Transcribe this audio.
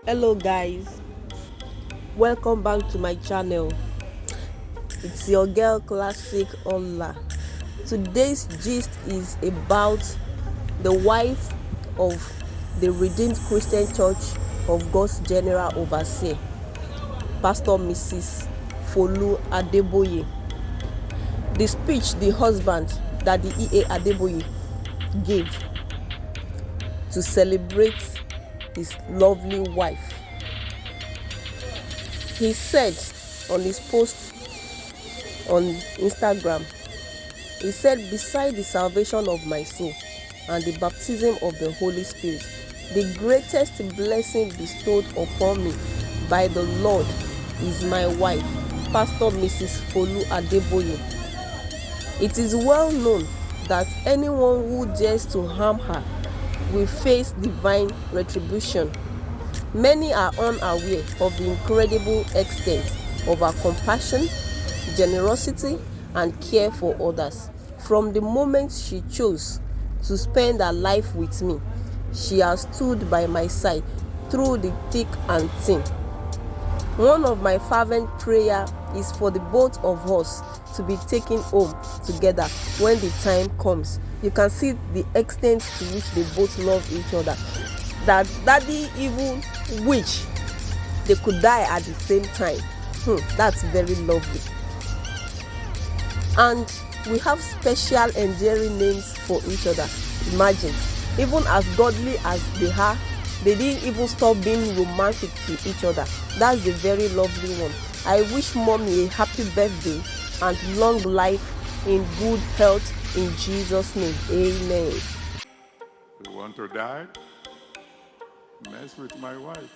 Hello guys, welcome back to my channel. It's your girl Classic Ola. Today's gist is about the wife of the Redeemed Christian Church of God's General Overseer, Pastor Mrs. Adeboye. The speech the husband that the E A Adeboye gave to celebrate his lovely wife. He said on his post on Instagram, he said, beside the salvation of my soul and the baptism of the Holy Spirit, the greatest blessing bestowed upon me by the Lord is my wife, Pastor Mrs. Adeboye. It is well known that anyone who dares to harm her will face divine retribution. Many are unaware of the incredible extent of her compassion, generosity, and care for others. From the moment she chose to spend her life with me, she has stood by my side through the thick and thin. One of my fervent prayers is for the both of us to be taken home together when the time comes. You can see the extent to which they both love each other. That daddy even wish they could die at the same time. That's very lovely. And we have special endearing names for each other. Imagine, even as godly as they are, they didn't even stop being romantic to each other. That's a very lovely one. I wish mommy a happy birthday and long life in good health in Jesus' name. Amen. You want to die? Mess with my wife.